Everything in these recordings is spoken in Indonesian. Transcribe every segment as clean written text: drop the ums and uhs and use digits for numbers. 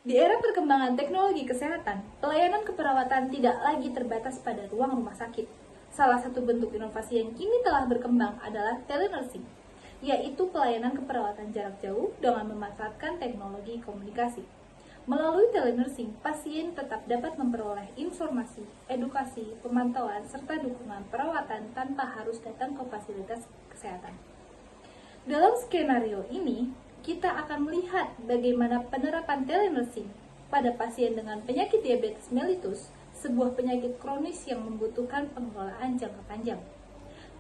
Di era perkembangan teknologi kesehatan, pelayanan keperawatan tidak lagi terbatas pada ruang rumah sakit. Salah satu bentuk inovasi yang kini telah berkembang adalah telenursing, yaitu pelayanan keperawatan jarak jauh dengan memanfaatkan teknologi komunikasi. Melalui telenursing, pasien tetap dapat memperoleh informasi, edukasi, pemantauan, serta dukungan perawatan tanpa harus datang ke fasilitas kesehatan. Dalam skenario ini, kita akan melihat bagaimana penerapan telenursing pada pasien dengan penyakit diabetes mellitus, sebuah penyakit kronis yang membutuhkan pengelolaan jangka panjang.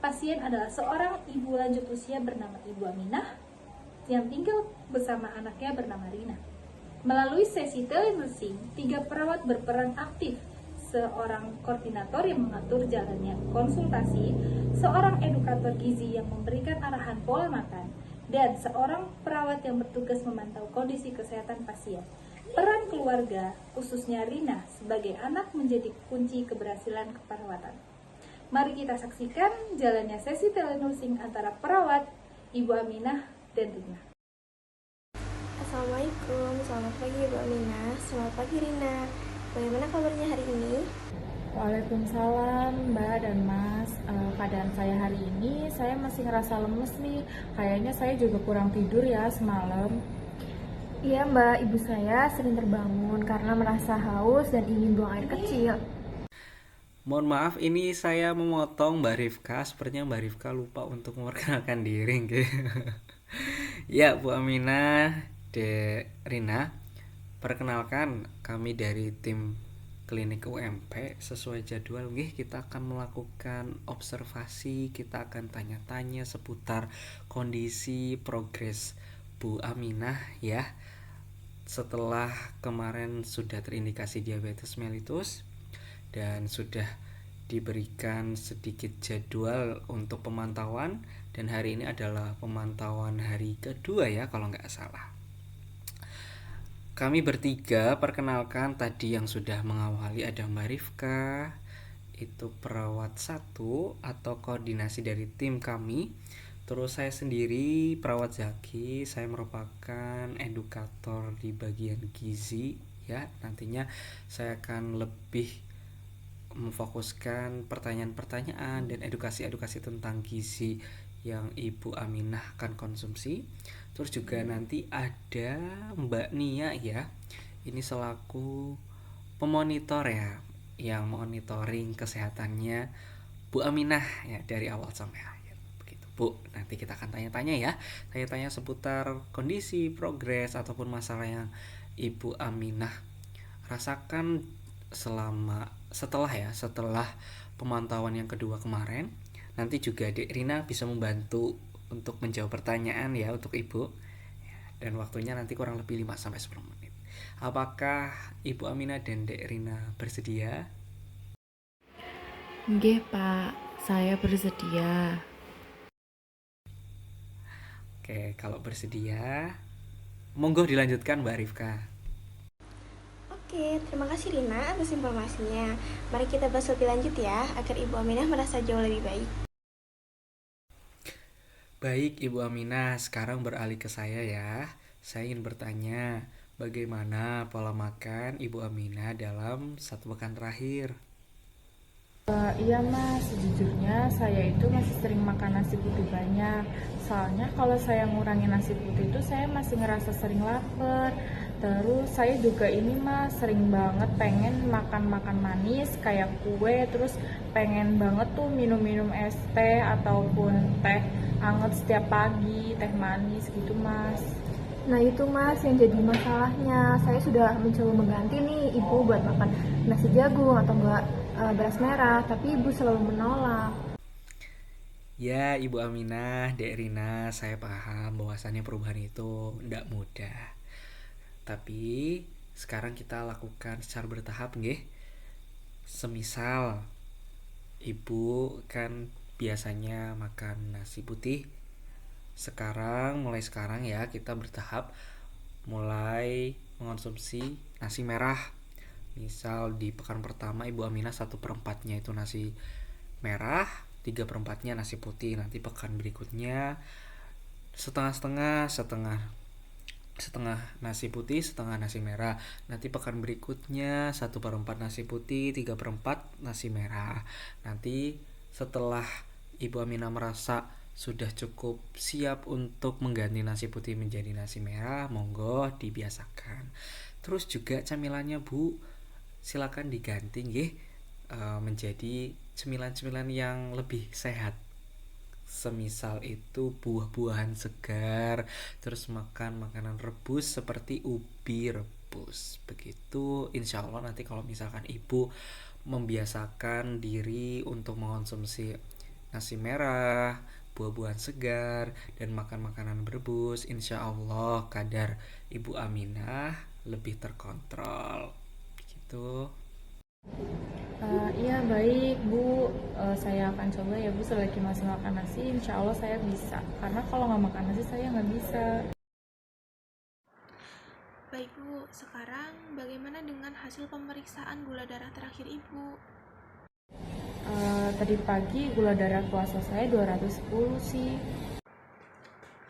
Pasien adalah seorang ibu lanjut usia bernama Ibu Aminah yang tinggal bersama anaknya bernama Rina. Melalui sesi telenursing, 3 perawat berperan aktif, seorang koordinator yang mengatur jalannya konsultasi, seorang edukator gizi yang memberikan arahan pola makan, dan seorang perawat yang bertugas memantau kondisi kesehatan pasien. Peran keluarga, khususnya Rina sebagai anak, menjadi kunci keberhasilan keperawatan. Mari kita saksikan jalannya sesi telenursing antara perawat, Ibu Aminah, dan Rina. Assalamualaikum, selamat pagi Bu Amina, selamat pagi Rina. Bagaimana kabarnya hari ini? Waalaikumsalam Mbak dan Mas. Keadaan saya hari ini saya masih ngerasa lemes nih. Kayaknya saya juga kurang tidur ya semalam. Iya Mbak, ibu saya sering terbangun karena merasa haus dan ingin buang air kecil. Mohon maaf, ini saya memotong Mbak Rifka. Sepertinya Mbak Rifka lupa untuk memperkenalkan diri, nggih. Ya, Bu Aminah, Rina, perkenalkan kami dari tim klinik UMP. Sesuai jadwal, nggih, kita akan melakukan observasi, kita akan tanya-tanya seputar kondisi progres Bu Aminah ya. Setelah kemarin sudah terindikasi diabetes mellitus dan sudah diberikan sedikit jadwal untuk pemantauan, dan hari ini adalah pemantauan hari kedua ya kalau nggak salah. Kami bertiga, perkenalkan, tadi yang sudah mengawali ada Mbak Rifka, itu perawat 1 atau koordinasi dari tim kami. Terus saya sendiri perawat Zaki, saya merupakan edukator di bagian gizi ya. Nantinya saya akan lebih memfokuskan pertanyaan-pertanyaan dan edukasi-edukasi tentang gizi yang Ibu Aminah akan konsumsi. Terus juga nanti ada Mbak Nia ya. Ini selaku pemonitor ya, yang monitoring kesehatannya Bu Aminah ya dari awal sampai akhir. Begitu Bu. Nanti kita akan tanya-tanya ya. Tanya-tanya seputar kondisi, progres ataupun masalah yang Ibu Aminah rasakan setelah pemantauan yang kedua kemarin. Nanti juga Dek Rina bisa membantu untuk menjawab pertanyaan ya untuk Ibu. Dan waktunya nanti kurang lebih 5-10 menit. Apakah Ibu Aminah dan Dek Rina bersedia? Nggih, Pak. Saya bersedia. Oke, kalau bersedia, monggo dilanjutkan Mbak Rifka. Oke, terima kasih Rina atas informasinya. Mari kita bahas lebih lanjut ya, agar Ibu Aminah merasa jauh lebih baik. Baik Ibu Aminah, sekarang beralih ke saya ya. Saya ingin bertanya, bagaimana pola makan Ibu Aminah dalam 1 pekan terakhir? Iya Mas, sejujurnya saya itu masih sering makan nasi putih banyak. Soalnya kalau saya ngurangin nasi putih itu saya masih ngerasa sering lapar. Terus saya juga ini Mas, sering banget pengen makan-makan manis kayak kue. Terus pengen banget tuh minum-minum es teh ataupun teh anget setiap pagi, teh manis gitu Mas. Nah itu Mas yang jadi masalahnya. Saya sudah mencoba mengganti nih Ibu buat makan nasi jagung atau enggak beras merah, tapi Ibu selalu menolak. Ya Ibu Aminah, Dek Rina, saya paham bahwasannya perubahan itu tidak mudah. Tapi sekarang kita lakukan secara bertahap nggih. Semisal Ibu kan biasanya makan nasi putih. Mulai sekarang ya kita bertahap mulai mengonsumsi nasi merah. Misal di pekan pertama Ibu Aminah 1/4-nya itu nasi merah, 3/4-nya nasi putih. Nanti pekan berikutnya setengah-setengah, setengah setengah nasi putih, setengah nasi merah. Nanti pekan berikutnya 1/4 nasi putih, 3/4 nasi merah. Nanti setelah Ibu Aminah merasa sudah cukup siap untuk mengganti nasi putih menjadi nasi merah, monggo dibiasakan. Terus juga camilannya Bu, silakan diganti nggih, menjadi cemilan-cemilan yang lebih sehat. Semisal itu buah-buahan segar, terus makan makanan rebus seperti ubi rebus. Begitu insya Allah nanti kalau misalkan ibu membiasakan diri untuk mengonsumsi nasi merah, buah-buahan segar, dan makan makanan berebus, insya Allah kadar Ibu Aminah lebih terkontrol. Begitu. Iya baik Bu. Saya akan coba ya Bu, selagi masih makan nasi insya Allah saya bisa, karena kalau nggak makan nasi saya nggak bisa. Baik Bu, sekarang bagaimana dengan hasil pemeriksaan gula darah terakhir Ibu? Tadi pagi gula darah puasa saya 210 sih.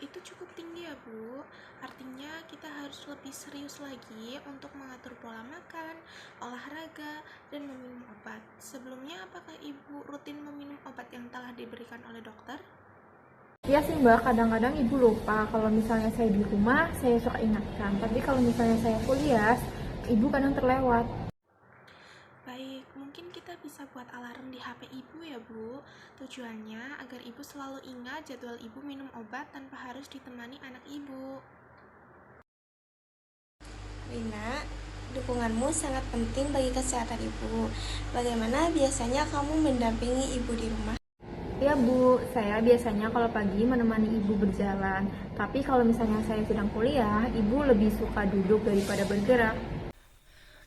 Itu cukup tinggi ya Bu. Artinya kita harus lebih serius lagi untuk mengatur pola makan, olahraga, dan meminum obat. Sebelumnya apakah Ibu rutin meminum obat yang telah diberikan oleh dokter? Iya sih Mbak, kadang-kadang ibu lupa. Kalau misalnya saya di rumah, saya suka ingatkan. Tapi kalau misalnya saya kuliah, ibu kadang terlewat. Baik, mungkin kita bisa buat alarm di HP Ibu ya Bu. Tujuannya agar Ibu selalu ingat jadwal Ibu minum obat tanpa harus ditemani anak Ibu. Rina, dukunganmu sangat penting bagi kesehatan ibu. Bagaimana biasanya kamu mendampingi ibu di rumah? Ya Bu, saya biasanya kalau pagi menemani ibu berjalan. Tapi kalau misalnya saya sedang kuliah, ibu lebih suka duduk daripada bergerak.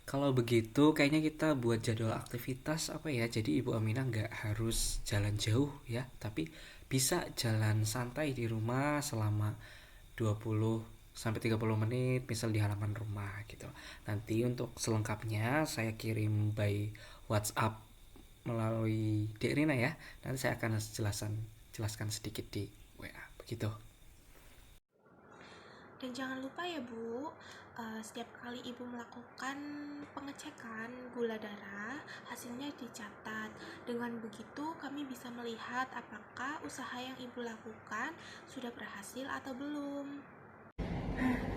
Kalau begitu kayaknya kita buat jadwal aktivitas apa ya, jadi Ibu Aminah nggak harus jalan jauh ya, tapi bisa jalan santai di rumah selama 20-30 menit, misal di halaman rumah gitu. Nanti untuk selengkapnya saya kirim by WhatsApp melalui Dek Rina ya. Nanti saya akan jelaskan sedikit di WA begitu. Dan jangan lupa ya Bu, setiap kali Ibu melakukan pengecekan gula darah, hasilnya dicatat. Dengan begitu kami bisa melihat apakah usaha yang Ibu lakukan sudah berhasil atau belum.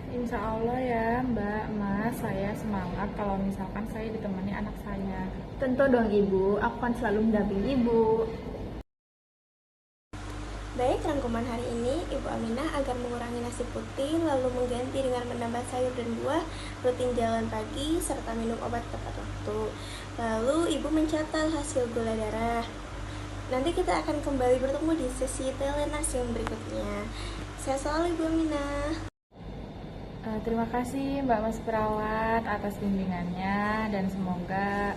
Insya Allah ya Mbak, Mas, saya semangat kalau misalkan saya ditemani anak saya. Tentu dong ibu, aku kan selalu mendampingi ibu. Baik, rangkuman hari ini, Ibu Aminah agar mengurangi nasi putih, lalu mengganti dengan menambah sayur dan buah, rutin jalan pagi, serta minum obat tepat waktu. Lalu, Ibu mencatat hasil gula darah. Nanti kita akan kembali bertemu di sesi telenasium berikutnya. Sehat selalu Ibu Aminah. Terima kasih Mbak Mas Perawat atas bimbingannya, dan semoga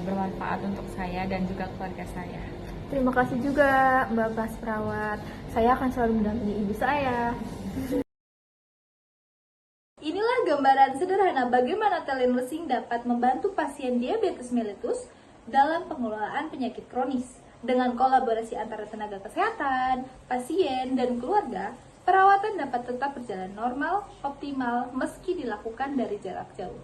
bermanfaat untuk saya dan juga keluarga saya. Terima kasih juga Mbak Mas Perawat. Saya akan selalu mendampingi ibu saya. Inilah gambaran sederhana bagaimana telenursing dapat membantu pasien diabetes mellitus dalam pengelolaan penyakit kronis. Dengan kolaborasi antara tenaga kesehatan, pasien, dan keluarga, perawatan dapat tetap berjalan normal, optimal, meski dilakukan dari jarak jauh.